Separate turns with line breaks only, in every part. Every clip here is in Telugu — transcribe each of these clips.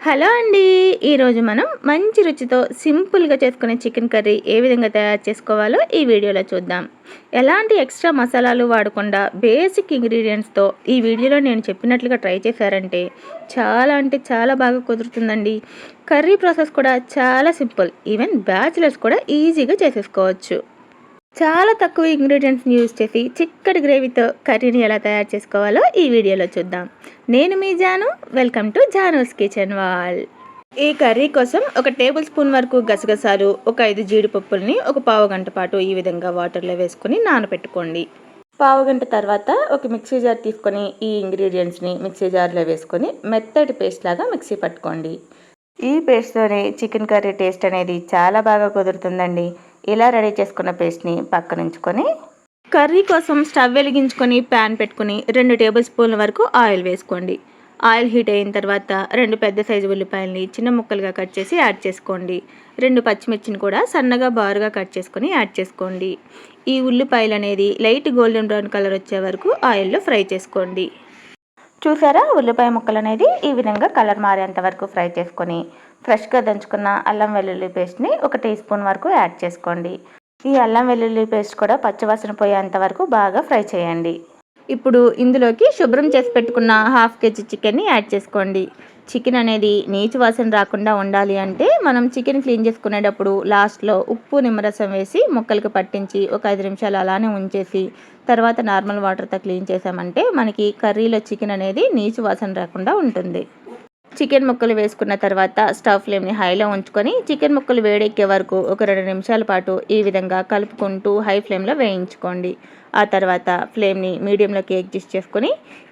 హలో అండి. ఈరోజు మనం మంచి రుచితో సింపుల్గా చేసుకునే చికెన్ కర్రీ ఏ విధంగా తయారు చేసుకోవాలో ఈ వీడియోలో చూద్దాం. ఎలాంటి ఎక్స్ట్రా మసాలాలు వాడకుండా బేసిక్ ఇంగ్రీడియంట్స్తో ఈ వీడియోలో నేను చెప్పినట్లుగా ట్రై చేశారంటే చాలా అంటే చాలా బాగా కుదురుతుందండి. కర్రీ ప్రాసెస్ కూడా చాలా సింపుల్. ఈవెన్ బ్యాచిలర్స్ కూడా ఈజీగా చేసేసుకోవచ్చు. చాలా తక్కువ ఇంగ్రీడియంట్స్ని యూజ్ చేసి చిక్కటి గ్రేవీతో కర్రీని ఎలా తయారు చేసుకోవాలో ఈ వీడియోలో చూద్దాం. నేను మీ Janu. Welcome to Janu's kitchen వాల్. ఈ కర్రీ కోసం ఒక టేబుల్ స్పూన్ వరకు గసగసాలు, ఒక 5 జీడిపప్పుల్ని ఒక పావు గంట పాటు ఈ విధంగా వాటర్లో వేసుకొని నానబెట్టుకోండి. పావు గంట తర్వాత ఒక మిక్సీ జార్ తీసుకొని ఈ ఇంగ్రీడియంట్స్ని మిక్సీ జార్లో వేసుకొని మెత్తటి పేస్ట్ లాగా మిక్సీ పట్టుకోండి. ఈ పేస్ట్తోనే చికెన్ కర్రీ టేస్ట్ అనేది చాలా బాగా కుదురుతుందండి. ఇలా రెడీ చేసుకున్న పేస్ట్ని పక్కన ఉంచుకొని కర్రీ కోసం స్టవ్ వెలిగించుకొని ప్యాన్ పెట్టుకుని 2 టేబుల్ స్పూన్ల వరకు ఆయిల్ వేసుకోండి. ఆయిల్ హీట్ అయిన తర్వాత 2 పెద్ద సైజు ఉల్లిపాయలని చిన్న ముక్కలుగా కట్ చేసి యాడ్ చేసుకోండి. 2 పచ్చిమిర్చిని కూడా సన్నగా బారుగా కట్ చేసుకొని యాడ్ చేసుకోండి. ఈ ఉల్లిపాయలు అనేది లైట్ గోల్డెన్ బ్రౌన్ కలర్ వచ్చే వరకు ఆయిల్లో ఫ్రై చేసుకోండి. చూసారా, ఉల్లిపాయ ముక్కలు అనేది ఈ విధంగా కలర్ మారేంత వరకు ఫ్రై చేసుకొని ఫ్రెష్గా దంచుకున్న అల్లం వెల్లుల్లి పేస్ట్ని 1 టీ స్పూన్ వరకు యాడ్ చేసుకోండి. ఈ అల్లం వెల్లుల్లి పేస్ట్ కూడా పచ్చివాసన పోయేంత వరకు బాగా ఫ్రై చేయండి. ఇప్పుడు ఇందులోకి శుభ్రం చేసి పెట్టుకున్న 1/2 కేజీ చికెన్ని యాడ్ చేసుకోండి. చికెన్ అనేది నీచు వాసన రాకుండా ఉండాలి అంటే మనం చికెన్ క్లీన్ చేసుకునేటప్పుడు లాస్ట్లో ఉప్పు నిమ్మరసం వేసి ముక్కలకు పట్టించి ఒక 5 నిమిషాలు అలానే ఉంచేసి తర్వాత నార్మల్ వాటర్తో క్లీన్ చేసామంటే మనకి కర్రీలో చికెన్ అనేది నీచు వాసన రాకుండా ఉంటుంది. చికెన్ ముక్కలు వేసుకున్న తర్వాత స్టవ్ ఫ్లేమ్ని హైలో ఉంచుకొని చికెన్ ముక్కలు వేడెక్కే వరకు ఒక 2 నిమిషాల పాటు ఈ విధంగా కలుపుకుంటూ హై ఫ్లేమ్లో వేయించుకోండి. ఆ తర్వాత ఫ్లేమ్ని మీడియంలోకి అడ్జస్ట్ చేసుకొని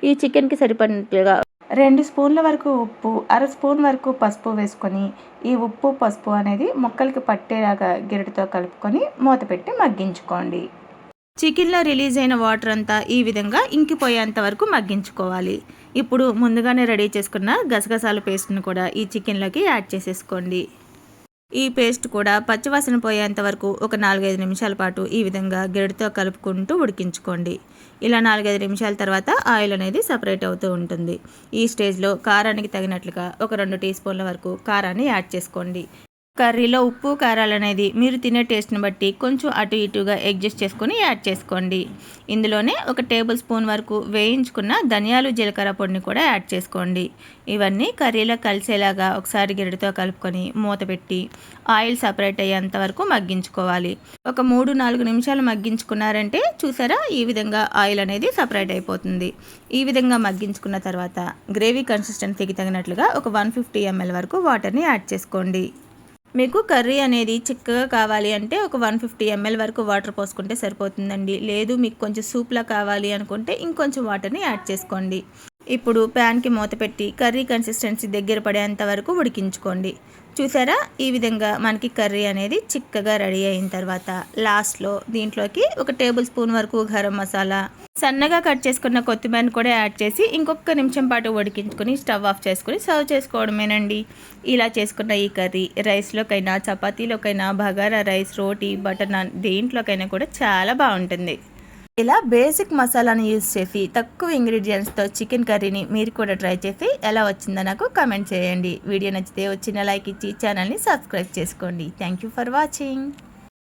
ఈ చికెన్కి సరిపడినట్లుగా 2 స్పూన్ల వరకు ఉప్పు, 1/2 స్పూన్ వరకు పసుపు వేసుకొని ఈ ఉప్పు పసుపు అనేది ముక్కలకి పట్టేలాగా గరిటెతో కలుపుకొని మూత పెట్టి మగ్గించుకోండి. చికెన్లో రిలీజ్ అయిన వాటర్ అంతా ఈ విధంగా ఇంకిపోయేంత వరకు మగ్గించుకోవాలి. ఇప్పుడు ముందుగానే రెడీ చేసుకున్న గసగసాల పేస్ట్ను కూడా ఈ చికెన్లోకి యాడ్ చేసేసుకోండి. ఈ పేస్ట్ కూడా పచ్చివాసన పోయేంత వరకు ఒక 4-5 నిమిషాల పాటు ఈ విధంగా గరిటెతో కలుపుకుంటూ ఉడికించుకోండి. ఇలా 4-5 నిమిషాల తర్వాత ఆయిల్ అనేది సపరేట్ అవుతూ ఉంటుంది. ఈ స్టేజ్లో కారానికి తగినట్లుగా ఒక 2 టీ స్పూన్ల వరకు కారాన్ని యాడ్ చేసుకోండి. కర్రీలో ఉప్పు కారాలు అనేది మీరు తినే టేస్ట్ని బట్టి కొంచెం అటు ఇటుగా అడ్జస్ట్ చేసుకొని యాడ్ చేసుకోండి. ఇందులోనే ఒక టేబుల్ స్పూన్ వరకు వేయించుకున్న ధనియాలు జీలకర్ర పొడిని కూడా యాడ్ చేసుకోండి. ఇవన్నీ కర్రీలో కలిసేలాగా ఒకసారి గరిటెతో కలుపుకొని మూత పెట్టి ఆయిల్ సపరేట్ అయ్యేంత వరకు మగ్గించుకోవాలి. ఒక 3-4 నిమిషాలు మగ్గించుకున్నారంటే చూసారా, ఈ విధంగా ఆయిల్ అనేది సపరేట్ అయిపోతుంది. ఈ విధంగా మగ్గించుకున్న తర్వాత గ్రేవీ కన్సిస్టెన్సీకి తగినట్లుగా ఒక 150 ml వరకు వాటర్ని యాడ్ చేసుకోండి. మీకు కర్రీ అనేది చిక్కగా కావాలి అంటే ఒక 150 ml వరకు వాటర్ పోసుకుంటే సరిపోతుందండి. లేదు మీకు కొంచెం సూప్లా కావాలి అనుకుంటే ఇంకొంచెం వాటర్ని యాడ్ చేసుకోండి. ఇప్పుడు ప్యాన్కి మూత పెట్టి కర్రీ కన్సిస్టెన్సీ దగ్గర పడేంత వరకు ఉడికించుకోండి. చూసారా, ఈ విధంగా మనకి కర్రీ అనేది చిక్కగా రెడీ అయిన తర్వాత లాస్ట్లో దీంట్లోకి ఒక టేబుల్ స్పూన్ వరకు గరం మసాలా, సన్నగా కట్ చేసుకున్న కొత్తిమీరని కూడా యాడ్ చేసి ఇంకొక నిమిషం పాటు ఉడికించుకొని స్టవ్ ఆఫ్ చేసుకొని సర్వ్ చేసుకోవడమేనండి. ఇలా చేసుకున్న ఈ కర్రీ రైస్లోకైనా, చపాతీలోకైనా, బగారా రైస్, రోటీ, బటర్ నాన్ దేంట్లోకైనా కూడా చాలా బాగుంటుంది. ఇలా బేసిక్ మసాలాను యూజ్ చేసి తక్కువ ఇంగ్రీడియంట్స్తో చికెన్ కర్రీని మీరు కూడా ట్రై చేసి ఎలా వచ్చిందో నాకు కామెంట్ చేయండి. వీడియో నచ్చితే వచ్చిన లైక్ ఇచ్చి ఛానల్ని సబ్స్క్రైబ్ చేసుకోండి. Thank you for watching.